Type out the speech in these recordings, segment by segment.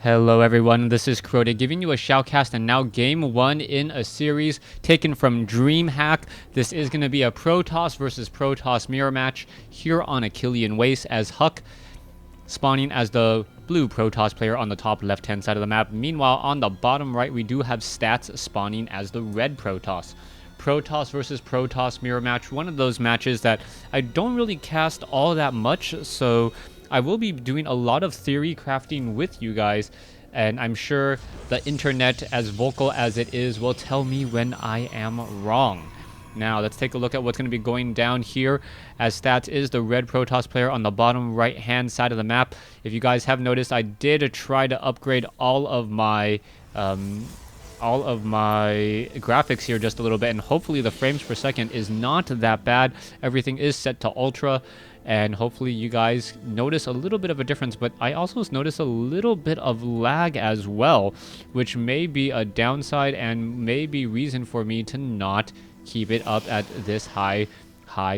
Hello everyone, this is Crota giving you a shoutcast and now game 1 in a series taken from DreamHack. This is going to be a Protoss versus Protoss mirror match here on Achillean Waste as Huck spawning as the blue Protoss player on the top left hand side of the map. Meanwhile on the bottom right we do have Stats spawning as the red Protoss. Protoss versus Protoss mirror match, one of those matches that I don't really cast all that much, so I will be doing a lot of theory crafting with you guys, and I'm sure the internet, as vocal as it is, will tell me when I am wrong. Now, let's take a look at what's going to be going down here, as Stats is the red Protoss player on the bottom right-hand side of the map. If you guys have noticed, I did try to upgrade all of my graphics here just a little bit, and hopefully the frames per second is not that bad. Everything is set to ultra, and hopefully you guys notice a little bit of a difference, but I also notice a little bit of lag as well, which may be a downside and may be reason for me to not keep it up at this high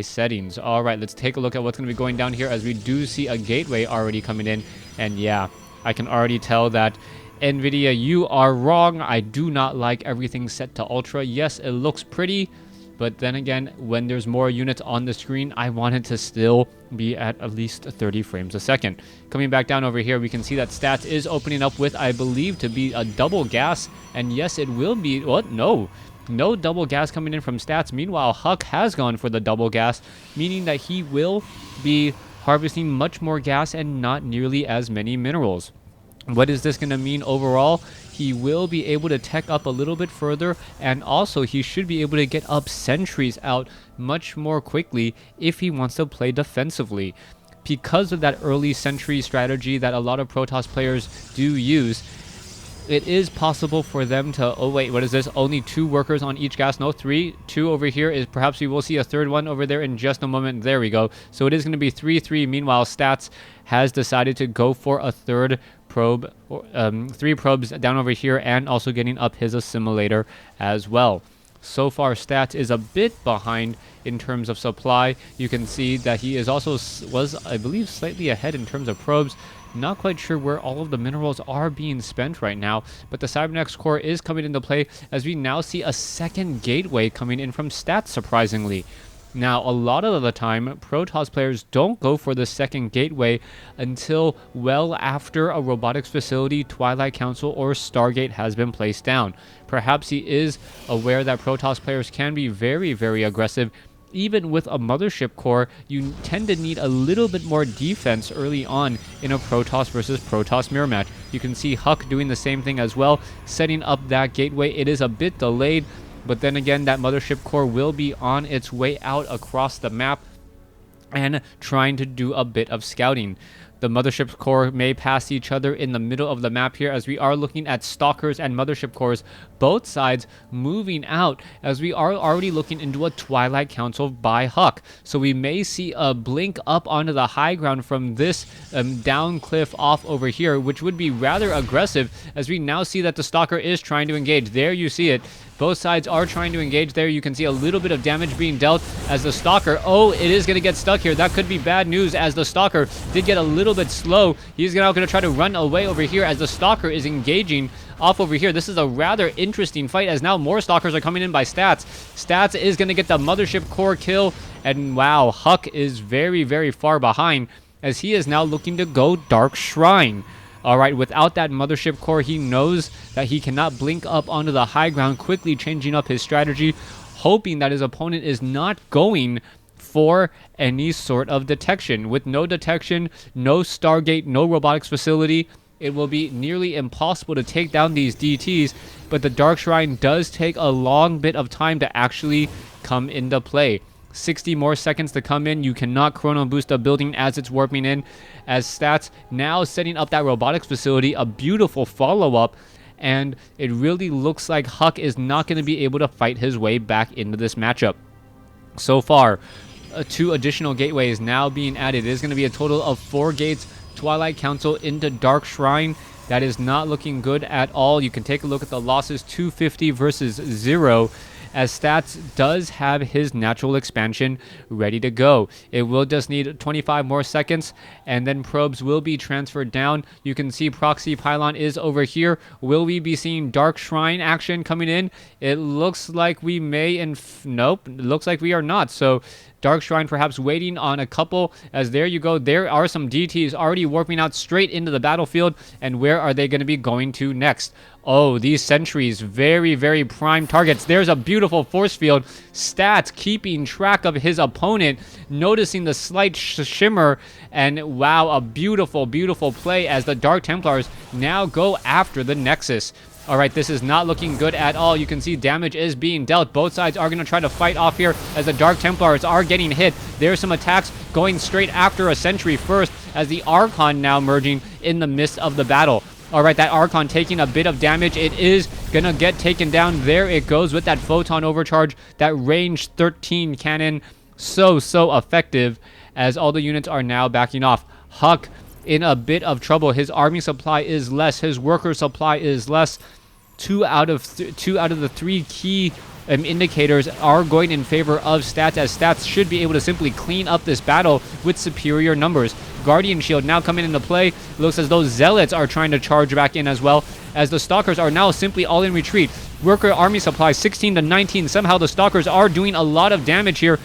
settings. All right, let's take a look at what's going to be going down here, as we do see a gateway already coming in, and yeah, I can already tell that NVIDIA, you are wrong. I do not like everything set to ultra. Yes, it looks pretty, but then again, when there's more units on the screen, I want it to still be at least 30 frames a second. Coming back down over here, we can see that Stats is opening up with, I believe, to be a double gas. And yes, it will be... What? No. No double gas coming in from Stats. Meanwhile, Huck has gone for the double gas, meaning that he will be harvesting much more gas and not nearly as many minerals. What is this going to mean overall? He will be able to tech up a little bit further, and also he should be able to get up sentries out much more quickly if he wants to play defensively. Because of that early sentry strategy that a lot of Protoss players do use, it is possible for them to... Oh wait, what is this? Only 2 workers on each gas? No, 3. 2 over here is... Perhaps we will see a third one over there in just a moment. There we go. So it is going to be 3-3. Meanwhile, Stats has decided to go for a third probe, 3 probes down over here, and also getting up his assimilator as well. So far, Stats is a bit behind in terms of supply. You can see that he is also was, I believe, slightly ahead in terms of probes. Not quite sure where all of the minerals are being spent right now, but the Cybernetics core is coming into play, as we now see a second gateway coming in from Stats, surprisingly. Now, a lot of the time, Protoss players don't go for the second gateway until well after a robotics facility, Twilight Council, or Stargate has been placed down. Perhaps he is aware that Protoss players can be very, very aggressive. Even with a mothership core, you tend to need a little bit more defense early on in a Protoss versus Protoss mirror match. You can see Huck doing the same thing as well, setting up that gateway. It is a bit delayed, but then again, that mothership core will be on its way out across the map and trying to do a bit of scouting. The mothership core may pass each other in the middle of the map here, as we are looking at stalkers and mothership cores, both sides moving out, as we are already looking into a Twilight Council by Huck. So we may see a blink up onto the high ground from this down cliff off over here, which would be rather aggressive, as we now see that the stalker is trying to engage. There you see it. Both sides are trying to engage there. You can see a little bit of damage being dealt as the Stalker... Oh, it is going to get stuck here. That could be bad news, as the Stalker did get a little bit slow. He's now going to try to run away over here as the Stalker is engaging off over here. This is a rather interesting fight, as now more Stalkers are coming in by Stats. Stats is going to get the mothership core kill, and wow, Huck is very, very far behind, as he is now looking to go Dark Shrine. Alright, without that mothership core, he knows that he cannot blink up onto the high ground, quickly changing up his strategy, hoping that his opponent is not going for any sort of detection. With no detection, no Stargate, no robotics facility, it will be nearly impossible to take down these DTs, but the Dark Shrine does take a long bit of time to actually come into play. 60 more seconds to come in. You cannot chrono boost a building as it's warping in, as Stats now setting up that robotics facility, a beautiful follow-up, and it really looks like Huck is not going to be able to fight his way back into this matchup. So far, 2 additional gateways now being added. It is going to be a total of 4 gates, Twilight Council into Dark Shrine. That is not looking good at all. You can take a look at the losses, 250 versus 0. as Stats does have his natural expansion ready to go. It will just need 25 more seconds, and then probes will be transferred down. You can see Proxy Pylon is over here. Will we be seeing Dark Shrine action coming in? It looks like we may, and nope, it looks like we are not. So Dark Shrine perhaps waiting on a couple, as there you go. There are some DTs already warping out straight into the battlefield, and where are they going to be going to next? Oh, these sentries, very, very prime targets. There's a beautiful force field. Stats keeping track of his opponent, noticing the slight shimmer, and wow, a beautiful, beautiful play as the Dark Templars now go after the Nexus. All right, this is not looking good at all. You can see damage is being dealt. Both sides are going to try to fight off here as the Dark Templars are getting hit. There's some attacks going straight after a sentry first as the Archon now merging in the midst of the battle. All right, that Archon taking a bit of damage. It is going to get taken down. There it goes with that Photon Overcharge, that range 13 cannon. So effective as all the units are now backing off. Huck in a bit of trouble. His army supply is less. His worker supply is less. Two out of the three key indicators are going in favor of Stats, as Stats should be able to simply clean up this battle with superior numbers. Guardian Shield now coming into play. Looks as though Zealots are trying to charge back in as well, as the Stalkers are now simply all in retreat. Worker army supply 16 to 19. Somehow the Stalkers are doing a lot of damage here.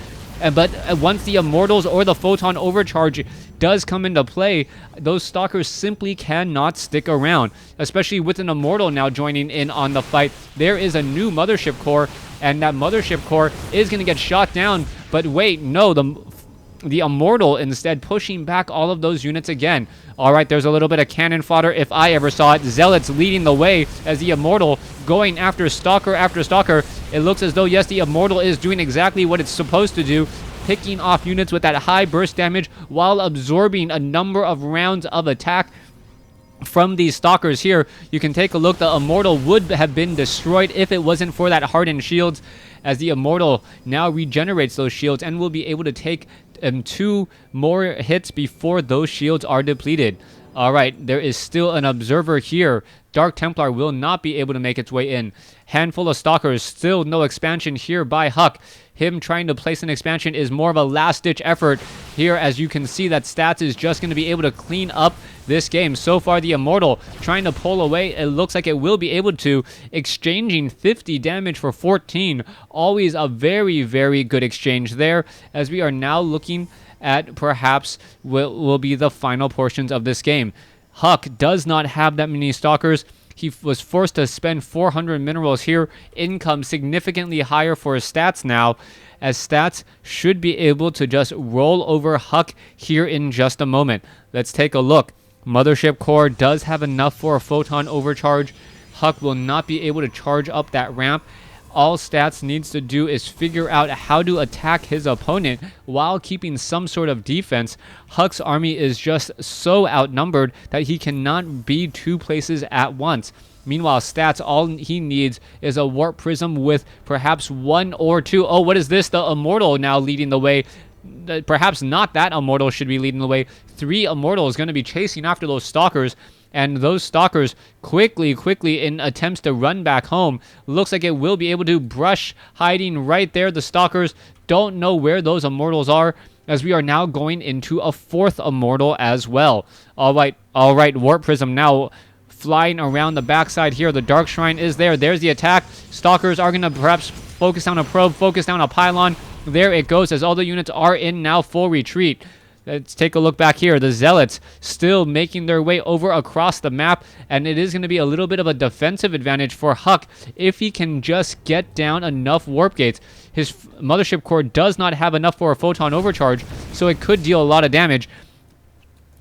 But once the Immortals or the Photon Overcharge does come into play, those Stalkers simply cannot stick around, especially with an Immortal now joining in on the fight. There is a new Mothership Core, and that Mothership Core is going to get shot down. But wait, no, the Immortal instead pushing back all of those units again. All right, there's a little bit of cannon fodder if I ever saw it. Zealots leading the way as the Immortal going after Stalker after Stalker. It looks as though, yes, the Immortal is doing exactly what it's supposed to do, picking off units with that high burst damage while absorbing a number of rounds of attack from these Stalkers here. You can take a look. The Immortal would have been destroyed if it wasn't for that hardened shields, as the Immortal now regenerates those shields and will be able to take 2 more hits before those shields are depleted. All right, there is still an observer here. Dark Templar will not be able to make its way in. Handful of Stalkers, still no expansion here by Huck. Him trying to place an expansion is more of a last-ditch effort here, as you can see that Stats is just going to be able to clean up this game. So far, the Immortal trying to pull away. It looks like it will be able to, exchanging 50 damage for 14. Always a very, very good exchange there, as we are now looking at perhaps will be the final portions of this game. Huck does not have that many Stalkers. He was forced to spend 400 minerals here. Income significantly higher for his Stats now, as Stats should be able to just roll over Huck here in just a moment. Let's take a look. Mothership Core does have enough for a Photon Overcharge. Huck will not be able to charge up that ramp. All Stats needs to do is figure out how to attack his opponent while keeping some sort of defense. Huck's army is just so outnumbered that he cannot be 2 places at once. Meanwhile, Stats, all he needs is a Warp Prism with perhaps 1 or 2. Oh, what is this? The Immortal now leading the way. Perhaps not that Immortal should be leading the way. 3 Immortals going to be chasing after those Stalkers. And those Stalkers quickly in attempts to run back home. Looks like it will be able to brush, hiding right there. The Stalkers don't know where those Immortals are, as we are now going into a 4th Immortal as well. All right, Warp Prism now flying around the backside here. The Dark Shrine is there. There's the attack. Stalkers are going to perhaps focus down a probe, focus down a pylon. There it goes, as all the units are in now full retreat. Let's take a look back here. The Zealots still making their way over across the map, and it is going to be a little bit of a defensive advantage for Huck if he can just get down enough warp gates. His Mothership Core does not have enough for a Photon Overcharge, so it could deal a lot of damage.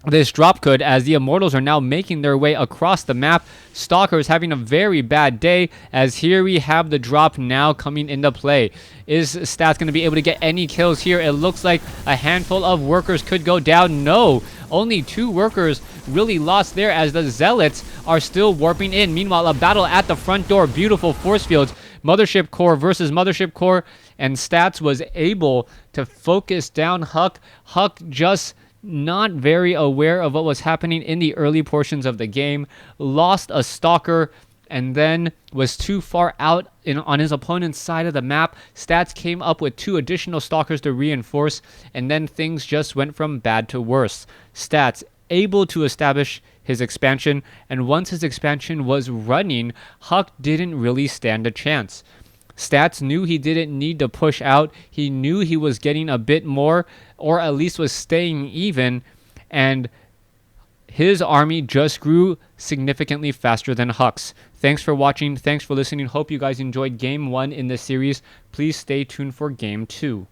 This drop could, as the Immortals are now making their way across the map. Stalkers having a very bad day, as here we have the drop now coming into play. Is Stats going to be able to get any kills here? It looks like a handful of workers could go down. No, only 2 workers really lost there, as the Zealots are still warping in. Meanwhile, a battle at the front door. Beautiful force fields. Mothership Core versus Mothership Core, and Stats was able to focus down Huck. Huck just not very aware of what was happening in the early portions of the game. Lost a Stalker, and then was too far out on his opponent's side of the map. Stats came up with 2 additional stalkers to reinforce, and then things just went from bad to worse. Stats able to establish his expansion, and once his expansion was running, Huck didn't really stand a chance. Stats knew he didn't need to push out. He knew he was getting a bit more, or at least was staying even, and his army just grew significantly faster than Huck's. Thanks for watching. Thanks for listening. Hope you guys enjoyed Game 1 in this series. Please stay tuned for Game 2.